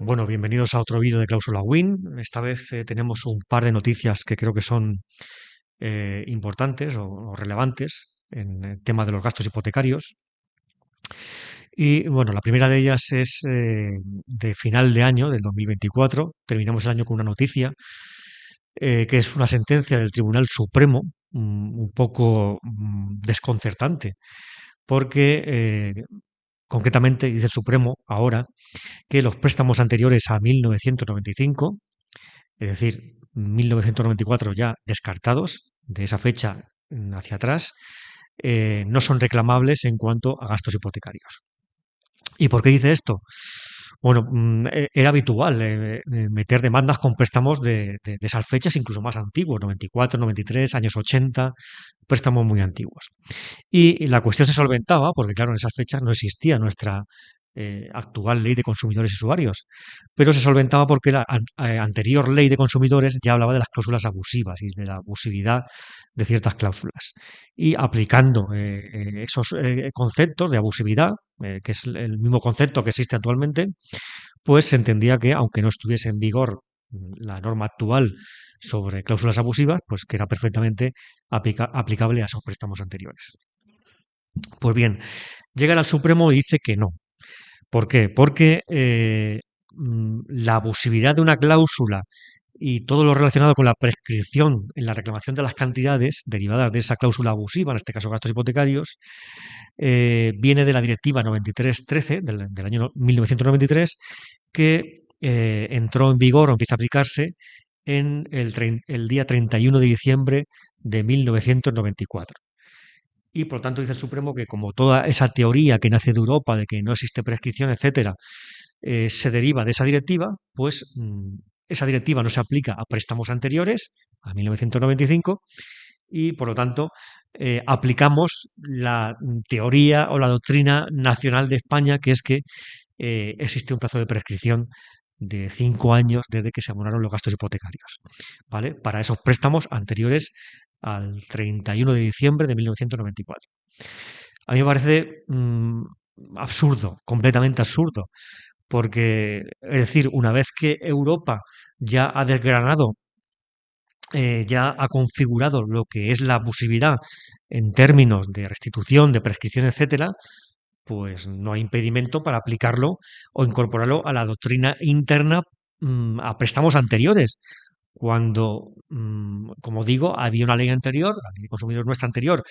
Bueno, bienvenidos a otro vídeo de Cláusula Win. Esta vez tenemos un par de noticias que creo que son importantes o relevantes en el tema de los gastos hipotecarios. Y bueno, la primera de ellas es de final de año, del 2024. Terminamos el año con una noticia que es una sentencia del Tribunal Supremo, un poco desconcertante, porque concretamente dice el Supremo ahora que los préstamos anteriores a 1995, es decir, 1994 ya descartados, de esa fecha hacia atrás, no son reclamables en cuanto a gastos hipotecarios. ¿Y por qué dice esto? Bueno, era habitual meter demandas con préstamos de esas fechas, incluso más antiguos, 94, 93, años 80, préstamos muy antiguos. Y la cuestión se solventaba porque, claro, en esas fechas no existía nuestra actual ley de consumidores y usuarios, pero se solventaba porque la anterior ley de consumidores ya hablaba de las cláusulas abusivas y de la abusividad de ciertas cláusulas. Y aplicando esos conceptos de abusividad, que es el mismo concepto que existe actualmente, pues se entendía que, aunque no estuviese en vigor la norma actual sobre cláusulas abusivas, pues que era perfectamente aplicable a esos préstamos anteriores. Pues bien, llega al Supremo y dice que no. ¿Por qué? Porque la abusividad de una cláusula y todo lo relacionado con la prescripción en la reclamación de las cantidades derivadas de esa cláusula abusiva, en este caso gastos hipotecarios, viene de la Directiva 9313 del año 1993, que entró en vigor o empieza a aplicarse en el día 31 de diciembre de 1994. Y por lo tanto dice el Supremo que como toda esa teoría que nace de Europa de que no existe prescripción, etcétera, se deriva de esa directiva, pues esa directiva no se aplica a préstamos anteriores, a 1995, y por lo tanto aplicamos la teoría o la doctrina nacional de España, que es que existe un plazo de prescripción de 5 años desde que se abonaron los gastos hipotecarios, ¿vale? Para esos préstamos anteriores al 31 de diciembre de 1994. A mí me parece absurdo, completamente absurdo, porque, es decir, una vez que Europa ya ha desgranado, ya ha configurado lo que es la abusividad en términos de restitución, de prescripción, etcétera, pues no hay impedimento para aplicarlo o incorporarlo a la doctrina interna a préstamos anteriores. Cuando, como digo, había una ley anterior, la ley de consumidores nuestra anterior,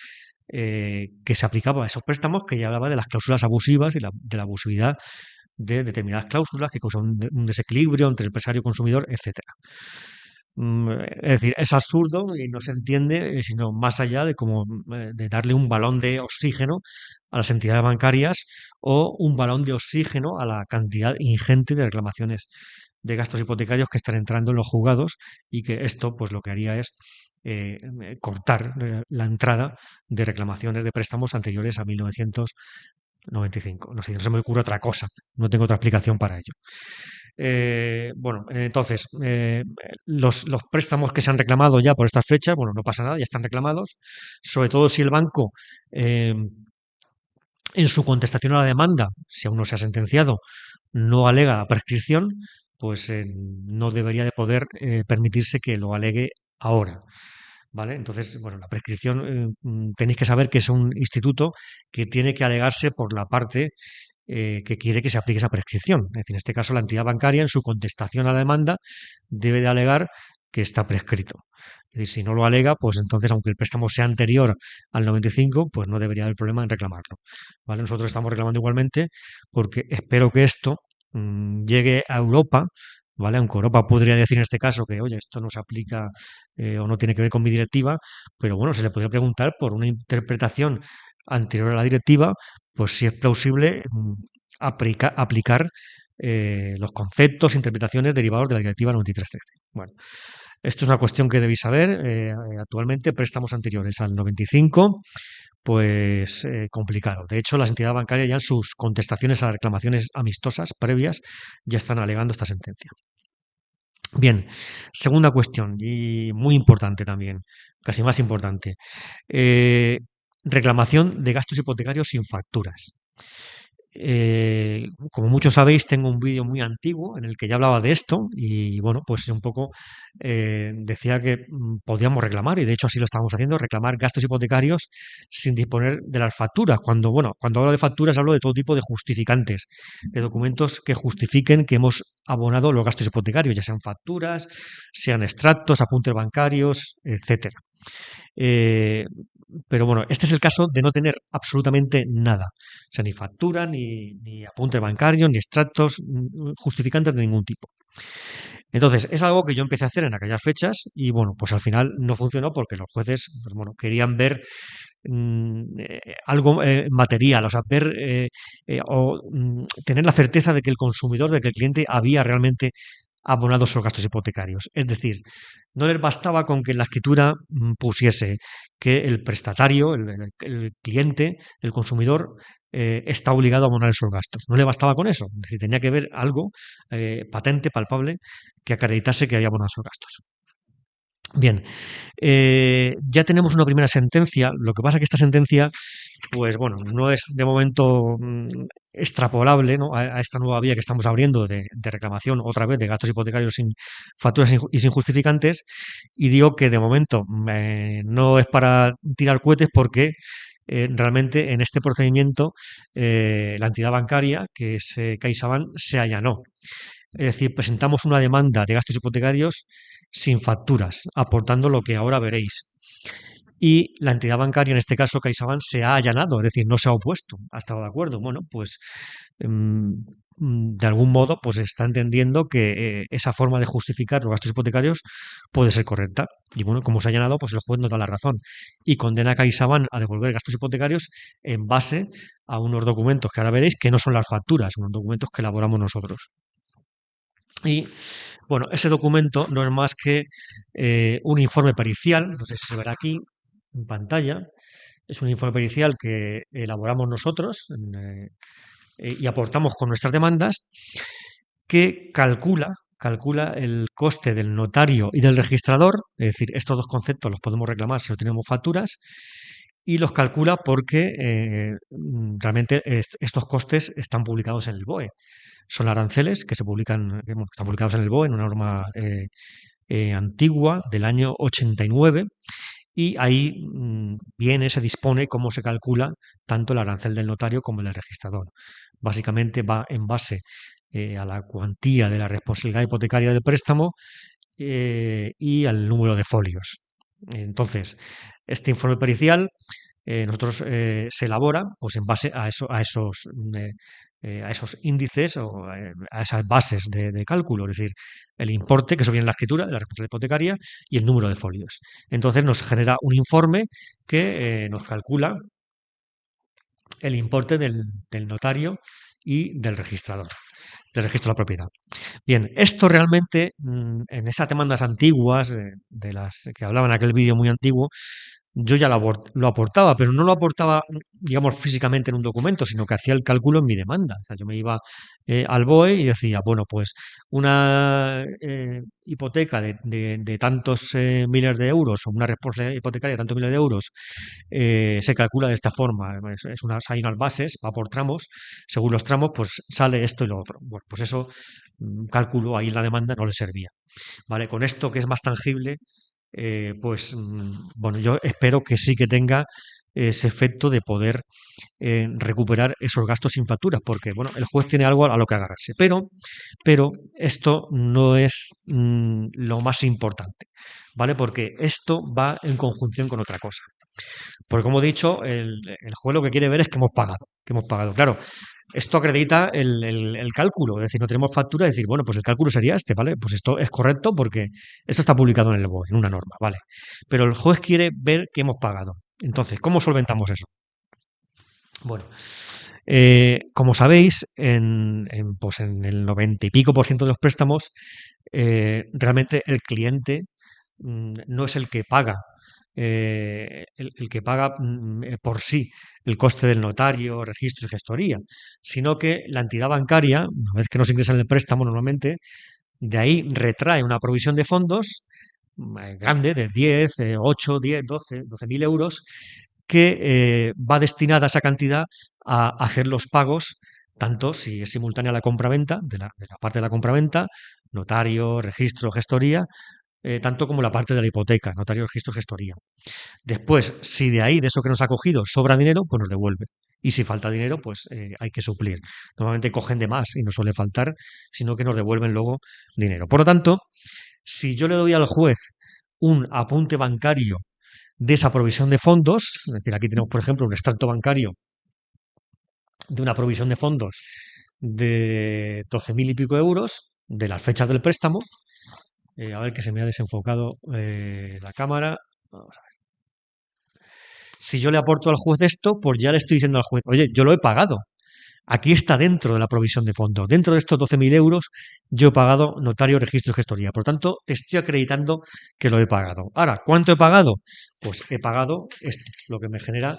que se aplicaba a esos préstamos, que ya hablaba de las cláusulas abusivas y de la abusividad de determinadas cláusulas que causan un desequilibrio entre el empresario y consumidor, etcétera. Es decir, es absurdo y no se entiende, sino más allá de como de darle un balón de oxígeno a las entidades bancarias o un balón de oxígeno a la cantidad ingente de reclamaciones de gastos hipotecarios que están entrando en los juzgados, y que esto pues lo que haría es cortar la entrada de reclamaciones de préstamos anteriores a 1995. No sé, no se me ocurre otra cosa, no tengo otra explicación para ello. Bueno, entonces, los préstamos que se han reclamado ya por estas fechas, bueno, no pasa nada, ya están reclamados, sobre todo si el banco, en su contestación a la demanda, si aún no se ha sentenciado, no alega la prescripción, pues no debería de poder permitirse que lo alegue ahora. ¿Vale? Entonces, bueno, la prescripción, tenéis que saber que es un instituto que tiene que alegarse por la parte que quiere que se aplique esa prescripción. Es decir, en este caso, la entidad bancaria, en su contestación a la demanda, debe de alegar que está prescrito. Es decir, si no lo alega, pues entonces, aunque el préstamo sea anterior al 95, pues no debería haber problema en reclamarlo. ¿Vale? Nosotros estamos reclamando igualmente porque espero que esto llegue a Europa, ¿vale? Aunque Europa podría decir en este caso que, oye, esto no se aplica o no tiene que ver con mi directiva, pero bueno, se le podría preguntar por una interpretación anterior a la directiva, pues si es plausible aplicar los conceptos, interpretaciones derivados de la directiva 9313. Bueno, esto es una cuestión que debéis saber. Actualmente, préstamos anteriores al 95, pues complicado. De hecho, las entidades bancarias ya en sus contestaciones a las reclamaciones amistosas previas ya están alegando esta sentencia. Bien, segunda cuestión y muy importante también, casi más importante. Reclamación de gastos hipotecarios sin facturas. Como muchos sabéis, tengo un vídeo muy antiguo en el que ya hablaba de esto y bueno, pues un poco decía que podíamos reclamar, y de hecho así lo estábamos haciendo, reclamar gastos hipotecarios sin disponer de las facturas. Cuando hablo de facturas hablo de todo tipo de justificantes, de documentos que justifiquen que hemos abonado los gastos hipotecarios, ya sean facturas, sean extractos, apuntes bancarios, etcétera. Eh, pero bueno, este es el caso de no tener absolutamente nada. O sea, ni factura, ni apunte bancario, ni extractos, justificantes de ningún tipo. Entonces, es algo que yo empecé a hacer en aquellas fechas y bueno, pues al final no funcionó porque los jueces, pues bueno, querían ver algo material, o sea, ver tener la certeza de que el consumidor, de que el cliente había realmente abonado esos gastos hipotecarios. Es decir, no les bastaba con que en la escritura pusiese que el prestatario, el cliente, el consumidor, está obligado a abonar esos gastos. No le bastaba con eso. Es decir, tenía que ver algo patente, palpable, que acreditase que había abonado esos gastos. Bien, ya tenemos una primera sentencia. Lo que pasa es que esta sentencia, pues bueno, no es de momento extrapolable, ¿no? A esta nueva vía que estamos abriendo de reclamación otra vez de gastos hipotecarios sin facturas y sin justificantes. Y digo que de momento no es para tirar cohetes porque realmente en este procedimiento la entidad bancaria, que es CaixaBank, se allanó. Es decir, presentamos una demanda de gastos hipotecarios sin facturas, aportando lo que ahora veréis. Y la entidad bancaria, en este caso CaixaBank, se ha allanado, es decir, no se ha opuesto, ha estado de acuerdo. Bueno, pues de algún modo pues está entendiendo que esa forma de justificar los gastos hipotecarios puede ser correcta. Y bueno, como se ha allanado, pues el juez nos da la razón y condena a CaixaBank a devolver gastos hipotecarios en base a unos documentos que ahora veréis que no son las facturas, son unos documentos que elaboramos nosotros. Y bueno, ese documento no es más que un informe pericial, no sé si se verá aquí en pantalla, es un informe pericial que elaboramos nosotros y aportamos con nuestras demandas, que calcula el coste del notario y del registrador, es decir, estos dos conceptos los podemos reclamar si no tenemos facturas, y los calcula porque realmente estos costes están publicados en el BOE. Son aranceles que se publican, están publicados en el BOE en una norma antigua del año 89 y ahí se dispone cómo se calcula tanto el arancel del notario como el del registrador. Básicamente va en base a la cuantía de la responsabilidad hipotecaria del préstamo y al número de folios. Entonces, este informe pericial nosotros se elabora pues en base a esos índices o a esas bases de cálculo, es decir, el importe, que eso viene en la escritura de la responsabilidad hipotecaria, y el número de folios. Entonces nos genera un informe que nos calcula el importe del notario y del registrador, del registro de la propiedad. Bien, esto realmente en esas demandas antiguas, de las que hablaba en aquel vídeo muy antiguo, yo ya lo aportaba, pero no lo aportaba, digamos, físicamente en un documento, sino que hacía el cálculo en mi demanda. O sea, yo me iba al BOE y decía, bueno, pues una hipoteca de tantos miles de euros o una responsabilidad hipotecaria de tantos miles de euros se calcula de esta forma. Hay unas bases, va por tramos, según los tramos, pues sale esto y lo otro. Bueno, pues eso, cálculo ahí en la demanda no le servía. ¿Vale? Con esto que es más tangible, pues bueno, yo espero que sí que tenga ese efecto de poder recuperar esos gastos sin factura, porque bueno, el juez tiene algo a lo que agarrarse, pero esto no es lo más importante, ¿vale? Porque esto va en conjunción con otra cosa. Porque como he dicho, el juez lo que quiere ver es que hemos pagado, que hemos pagado. Claro, esto acredita el cálculo, es decir, no tenemos factura, es decir, bueno, pues el cálculo sería este, ¿vale? Pues esto es correcto porque esto está publicado en el BOE, en una norma, ¿vale? Pero el juez quiere ver que hemos pagado. Entonces, ¿cómo solventamos eso? Bueno, como sabéis, pues en el 90 y pico por ciento de los préstamos, realmente el cliente no es el que paga, el que paga por sí el coste del notario, registro y gestoría, sino que la entidad bancaria, una vez que nos ingresa en el préstamo normalmente, de ahí retrae una provisión de fondos grande de 10, 8, 10, 12.000 euros que va destinada esa cantidad a hacer los pagos tanto si es simultánea la compraventa, de la parte de la compraventa, notario, registro, gestoría, tanto como la parte de la hipoteca, notario, registro, gestoría. Después, si de ahí, de eso que nos ha cogido, sobra dinero, pues nos devuelve. Y si falta dinero, pues hay que suplir. Normalmente cogen de más y no suele faltar, sino que nos devuelven luego dinero. Por lo tanto, si yo le doy al juez un apunte bancario de esa provisión de fondos, es decir, aquí tenemos, por ejemplo, un extracto bancario de una provisión de fondos de 12.000 y pico euros, de las fechas del préstamo, a ver que se me ha desenfocado la cámara. Vamos a ver. Si yo le aporto al juez esto, pues ya le estoy diciendo al juez, oye, yo lo he pagado. Aquí está dentro de la provisión de fondos. Dentro de estos 12.000 euros, yo he pagado notario, registro y gestoría. Por tanto, te estoy acreditando que lo he pagado. Ahora, ¿cuánto he pagado? Pues he pagado esto, lo que me genera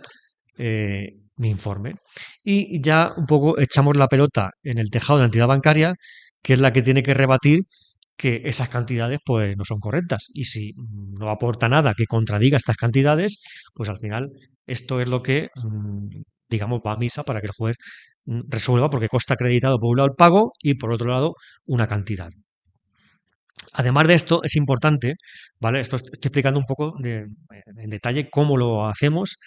mi informe. Y ya un poco echamos la pelota en el tejado de la entidad bancaria, que es la que tiene que rebatir que esas cantidades pues no son correctas. Y si no aporta nada que contradiga estas cantidades, pues al final esto es lo que, digamos, va a misa para que el juez resuelva, porque consta acreditado por un lado el pago y por otro lado una cantidad. Además de esto, es importante, ¿vale? Esto estoy explicando un poco en detalle cómo lo hacemos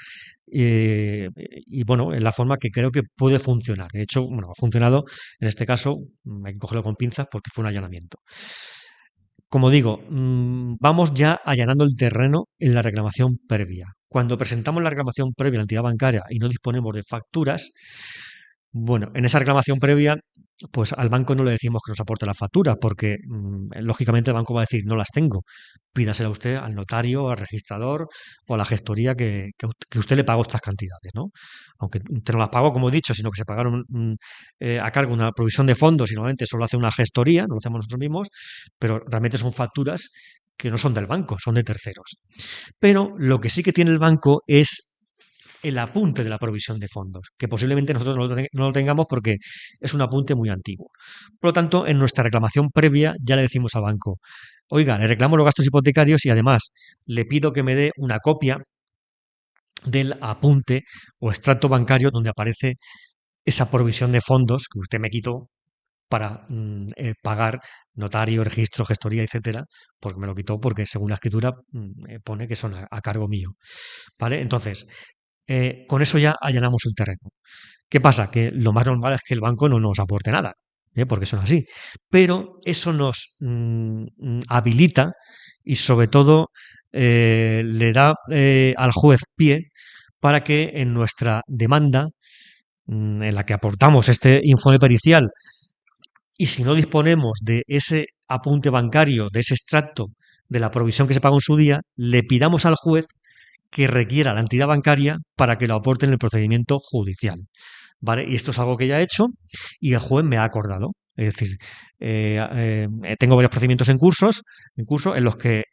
y, bueno, en la forma que creo que puede funcionar. De hecho, bueno, ha funcionado, en este caso, hay que cogerlo con pinzas porque fue un allanamiento. Como digo, vamos ya allanando el terreno en la reclamación previa. Cuando presentamos la reclamación previa a la entidad bancaria y no disponemos de facturas, bueno, en esa reclamación previa, pues al banco no le decimos que nos aporte la factura, porque lógicamente el banco va a decir, no las tengo. Pídasela usted al notario, al registrador o a la gestoría que usted le pagó estas cantidades, ¿no? Aunque usted no las pagó, como he dicho, sino que se pagaron a cargo una provisión de fondos y normalmente solo hace una gestoría, no lo hacemos nosotros mismos, pero realmente son facturas que no son del banco, son de terceros. Pero lo que sí que tiene el banco es el apunte de la provisión de fondos, que posiblemente nosotros no lo tengamos porque es un apunte muy antiguo. Por lo tanto, en nuestra reclamación previa ya le decimos al banco, oiga, le reclamo los gastos hipotecarios y además le pido que me dé una copia del apunte o extracto bancario donde aparece esa provisión de fondos que usted me quitó para pagar notario, registro, gestoría, etcétera, porque me lo quitó porque según la escritura pone que son a cargo mío. ¿Vale? Entonces, con eso ya allanamos el terreno. ¿Qué pasa? Que lo más normal es que el banco no nos aporte nada, porque son así. Pero eso nos habilita y sobre todo le da al juez pie para que en nuestra demanda, en la que aportamos este informe pericial, y si no disponemos de ese apunte bancario, de ese extracto de la provisión que se pagó en su día, le pidamos al juez que requiera la entidad bancaria para que lo aporte en el procedimiento judicial. ¿Vale? Y esto es algo que ya he hecho y el juez me ha acordado. Es decir, tengo varios procedimientos en curso en los que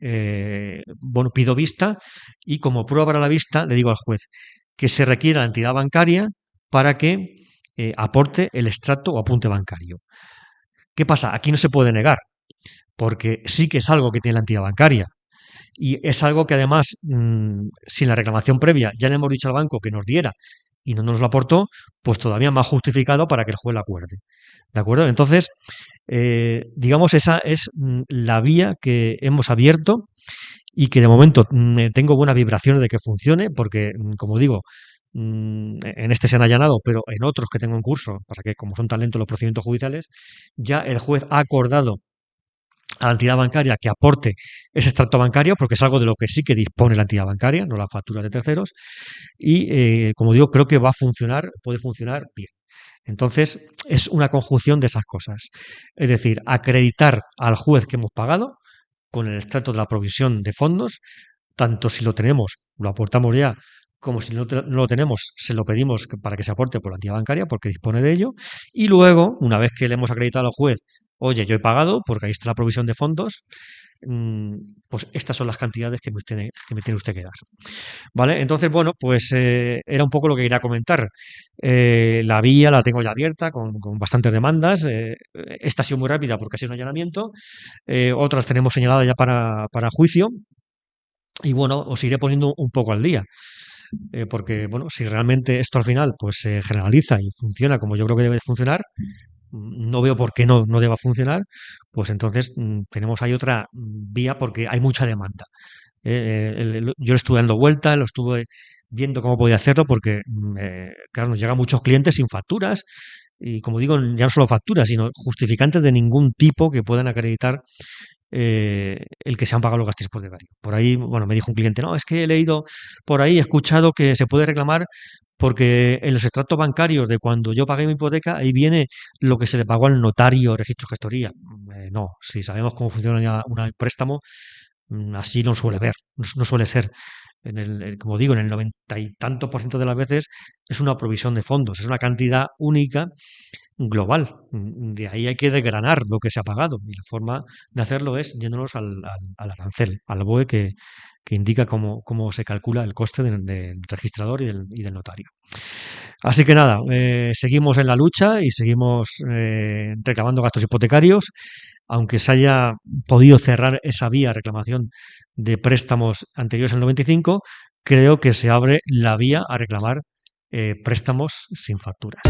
bueno, pido vista y como prueba para la vista le digo al juez que se requiera la entidad bancaria para que aporte el extracto o apunte bancario. ¿Qué pasa? Aquí no se puede negar, porque sí que es algo que tiene la entidad bancaria. Y es algo que además, sin la reclamación previa, ya le hemos dicho al banco que nos diera y no nos lo aportó, pues todavía más justificado para que el juez lo acuerde. ¿De acuerdo? Entonces, digamos, esa es la vía que hemos abierto y que de momento tengo buenas vibraciones de que funcione, porque, como digo, en este se han allanado, pero en otros que tengo en curso, pasa que como son tan lentos los procedimientos judiciales, ya el juez ha acordado a la entidad bancaria que aporte ese extracto bancario, porque es algo de lo que sí que dispone la entidad bancaria, no las facturas de terceros, y como digo, creo que va a funcionar, puede funcionar bien. Entonces, es una conjunción de esas cosas. Es decir, acreditar al juez que hemos pagado con el extracto de la provisión de fondos, tanto si lo tenemos, lo aportamos ya, como si no lo tenemos, se lo pedimos para que se aporte por la entidad bancaria porque dispone de ello. Y luego, una vez que le hemos acreditado al juez, oye, yo he pagado porque ahí está la provisión de fondos, pues estas son las cantidades que me tiene usted que dar. ¿Vale? Entonces, bueno, pues era un poco lo que quería comentar. La vía la tengo ya abierta con bastantes demandas. Esta ha sido muy rápida porque ha sido un allanamiento. Otras tenemos señaladas ya para juicio. Y bueno, os iré poniendo un poco al día. porque, bueno, si realmente esto al final pues se generaliza y funciona como yo creo que debe funcionar, no veo por qué no deba funcionar, pues entonces tenemos ahí otra vía porque hay mucha demanda. Yo le estuve dando vuelta, lo estuve viendo cómo podía hacerlo porque, claro, nos llegan muchos clientes sin facturas y, como digo, ya no solo facturas, sino justificantes de ningún tipo que puedan acreditar el que se han pagado los gastos hipotecarios. Por ahí, bueno, me dijo un cliente, no, es que he leído por ahí, he escuchado que se puede reclamar porque en los extractos bancarios de cuando yo pagué mi hipoteca, ahí viene lo que se le pagó al notario, registro, gestoría. No, si sabemos cómo funciona un préstamo, así no suele ver, no suele ser. Como digo, en el 90 y tantos % de las veces es una provisión de fondos, es una cantidad única global. De ahí hay que desgranar lo que se ha pagado. Y la forma de hacerlo es yéndonos al arancel, al BOE que indica cómo se calcula el coste del registrador y del notario. Así que nada, seguimos en la lucha y seguimos reclamando gastos hipotecarios, aunque se haya podido cerrar esa vía de reclamación de préstamos anteriores al 95, creo que se abre la vía a reclamar préstamos sin facturas.